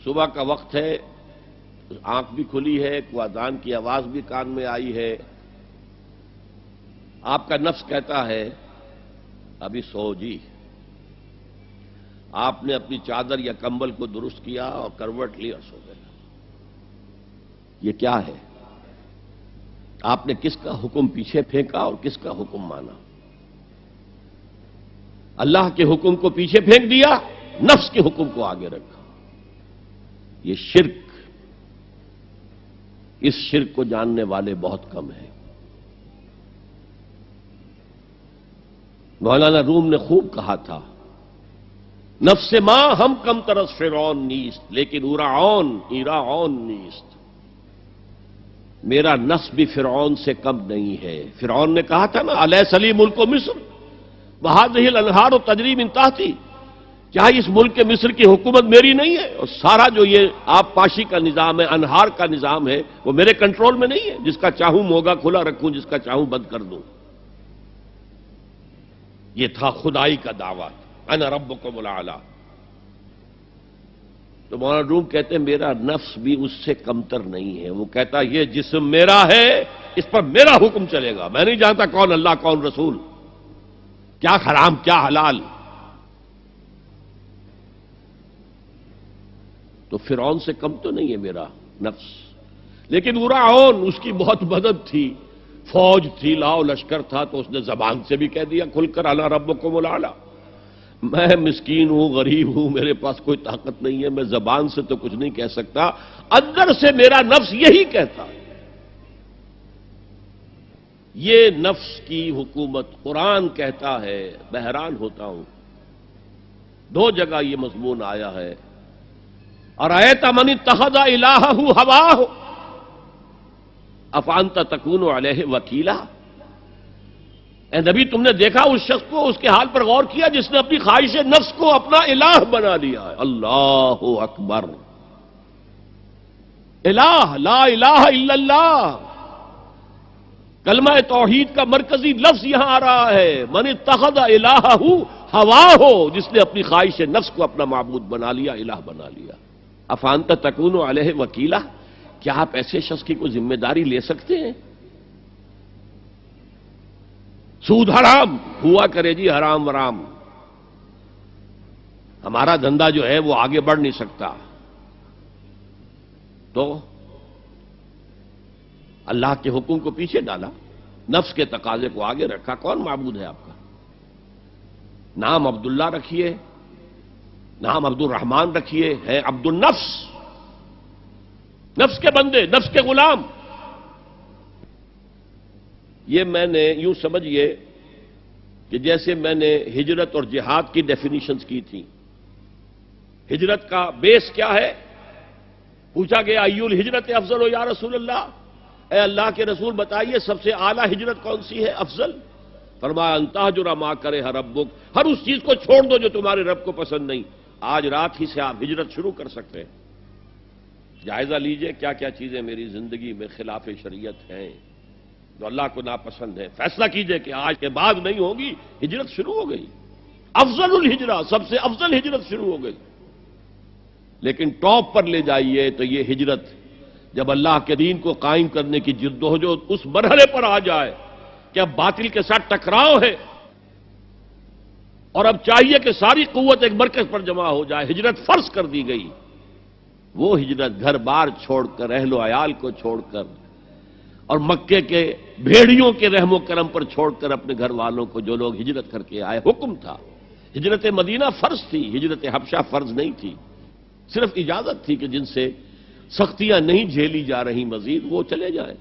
صبح کا وقت ہے، آنکھ بھی کھلی ہے، کوئی اذان کی آواز بھی کان میں آئی ہے، آپ کا نفس کہتا ہے ابھی سو جی۔ آپ نے اپنی چادر یا کمبل کو درست کیا اور کروٹ لی اور سو گئے۔ یہ کیا ہے؟ آپ نے کس کا حکم پیچھے پھینکا اور کس کا حکم مانا؟ اللہ کے حکم کو پیچھے پھینک دیا، نفس کے حکم کو آگے رکھا۔ یہ شرک، اس شرک کو جاننے والے بہت کم ہیں۔ مولانا روم نے خوب کہا تھا، نفس ماں ہم کم ترس فرعون نیست لیکن ایراعون نیست۔ میرا نفس بھی فرعون سے کم نہیں ہے۔ فرعون نے کہا تھا نا الیس لی ملک مصر وہذہ الانہار تجری من تحتی، کیا اس ملک مصر کی حکومت میری نہیں ہے؟ اور سارا جو یہ آب پاشی کا نظام ہے، انہار کا نظام ہے، وہ میرے کنٹرول میں نہیں ہے؟ جس کا چاہوں موگا کھلا رکھوں، جس کا چاہوں بند کر دوں۔ یہ تھا خدائی کا دعویٰ، انا ربکم الاعلی۔ تو مولانا روم کہتے ہیں میرا نفس بھی اس سے کمتر نہیں ہے۔ وہ کہتا یہ جسم میرا ہے، اس پر میرا حکم چلے گا، میں نہیں جانتا کون اللہ کون رسول، کیا حرام کیا حلال۔ تو فرعون سے کم تو نہیں ہے میرا نفس، لیکن ایراعون اس کی بہت مدد تھی، فوج تھی، لاؤ لشکر تھا، تو اس نے زبان سے بھی کہہ دیا کھل کر انا ربکم الاعلی۔ میں مسکین ہوں، غریب ہوں، میرے پاس کوئی طاقت نہیں ہے، میں زبان سے تو کچھ نہیں کہہ سکتا، اندر سے میرا نفس یہی کہتا ہے۔ یہ نفس کی حکومت قرآن کہتا ہے، میں حیران ہوتا ہوں، دو جگہ یہ مضمون آیا ہے، ارأیت من اتخذ الہہ ہواہ افانت تکون علیہ وکیلا۔ اے نبی تم نے دیکھا اس شخص کو، اس کے حال پر غور کیا جس نے اپنی خواہش نفس کو اپنا الہ بنا لیا ہے۔ اللہ اکبر، الہ لا الہ الا اللہ، کلمہ توحید کا مرکزی لفظ یہاں آ رہا ہے، من اتخذ الہہ ہواہ، جس نے اپنی خواہش نفس کو اپنا معبود بنا لیا، الہ بنا لیا۔ افانت تکون علیہ وکیلا، کیا آپ ایسے شخص کی کوئی ذمہ داری لے سکتے ہیں؟ سود حرام ہوا کرے جی، حرام ورام، ہمارا دھندا جو ہے وہ آگے بڑھ نہیں سکتا، تو اللہ کے حکم کو پیچھے ڈالا، نفس کے تقاضے کو آگے رکھا۔ کون معبود ہے آپ کا؟ نام عبداللہ رکھیے، نام عبد الرحمن رکھیے، ہے عبد النفس، نفس کے بندے، نفس کے غلام۔ یہ میں نے یوں سمجھیے کہ جیسے میں نے ہجرت اور جہاد کی ڈیفینیشنز کی تھی۔ ہجرت کا بیس کیا ہے؟ پوچھا گیا ای الہجرت افضل یا رسول اللہ، اے اللہ کے رسول بتائیے سب سے اعلیٰ ہجرت کون سی ہے، افضل؟ فرمایا ان تہجر ما کرہ ربک، ہر اس چیز کو چھوڑ دو جو تمہارے رب کو پسند نہیں۔ آج رات ہی سے آپ ہجرت شروع کر سکتے ہیں۔ جائزہ لیجئے کیا کیا چیزیں میری زندگی میں خلاف شریعت ہیں، جو اللہ کو ناپسند ہے، فیصلہ کیجئے کہ آج کے بعد نہیں ہوگی، ہجرت شروع ہو گئی، افضل الہجرہ، سب سے افضل ہجرت شروع ہو گئی۔ لیکن ٹاپ پر لے جائیے تو یہ ہجرت جب اللہ کے دین کو قائم کرنے کی جدوجہد اس مرحلے پر آ جائے کہ اب باطل کے ساتھ ٹکراؤ ہے اور اب چاہیے کہ ساری قوت ایک مرکز پر جمع ہو جائے، ہجرت فرض کر دی گئی، وہ ہجرت گھر بار چھوڑ کر، اہل و عیال کو چھوڑ کر، اور مکے کے بھیڑیوں کے رحم و کرم پر چھوڑ کر اپنے گھر والوں کو، جو لوگ ہجرت کر کے آئے، حکم تھا۔ ہجرت مدینہ فرض تھی، ہجرت حبشہ فرض نہیں تھی، صرف اجازت تھی کہ جن سے سختیاں نہیں جھیلی جا رہی مزید وہ چلے جائیں۔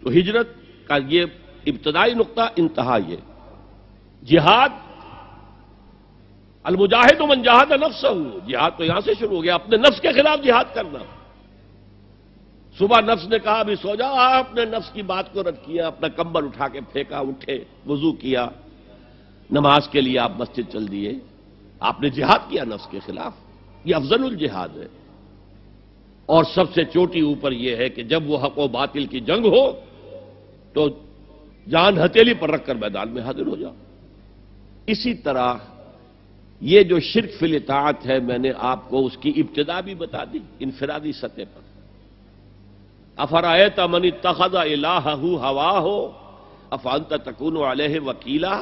تو ہجرت کا یہ ابتدائی نقطہ، انتہا یہ جہاد، المجاہد من جاہد نفسہ، جہاد تو یہاں سے شروع ہو گیا، اپنے نفس کے خلاف جہاد کرنا۔ صبح نفس نے کہا ابھی سو جاؤ، آپ نے نفس کی بات کو رد کیا، اپنا کمبل اٹھا کے پھینکا، اٹھے، وضو کیا، نماز کے لیے آپ مسجد چل دیے، آپ نے جہاد کیا نفس کے خلاف۔ یہ افضل الجہاد ہے، اور سب سے چوٹی اوپر یہ ہے کہ جب وہ حق و باطل کی جنگ ہو تو جان ہتھیلی پر رکھ کر میدان میں حاضر ہو جاؤ۔ اسی طرح یہ جو شرک فی الاطاعت ہے، میں نے آپ کو اس کی ابتدا بھی بتا دی انفرادی سطح پر۔ افرأیت من اتخذ الہہ ہواہ افانت تکون علیہ وکیلا،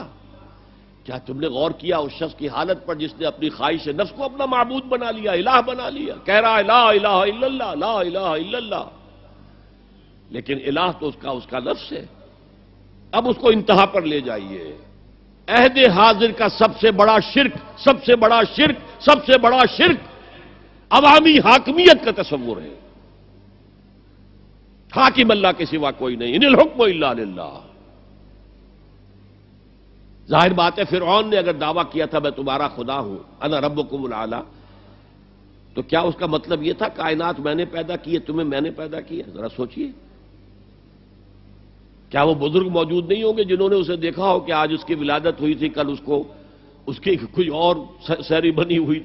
کیا تم نے غور کیا اس شخص کی حالت پر جس نے اپنی خواہش نفس کو اپنا معبود بنا لیا، الہ بنا لیا، کہہ رہا ہے لا الہ الا اللہ، لا الہ الا اللہ، لیکن الہ تو اس کا نفس ہے۔ اب اس کو انتہا پر لے جائیے۔ عہد حاضر کا سب سے بڑا شرک، سب سے بڑا شرک، سب سے بڑا شرک عوامی حاکمیت کا تصور ہے۔ حاکم اللہ کے سوا کوئی نہیں، ان الحکم الا للہ۔ ظاہر بات ہے فرعون نے اگر دعویٰ کیا تھا میں تمہارا خدا ہوں، انا ربکم الاعلی، تو کیا اس کا مطلب یہ تھا کائنات میں نے پیدا کی ہے، تمہیں میں نے پیدا کیا؟ ذرا سوچئے، کیا وہ بزرگ موجود نہیں ہوں گے جنہوں نے اسے دیکھا ہو کہ آج اس کی ولادت ہوئی تھی، کل اس کی کوئی اور سیریمنی ہوئی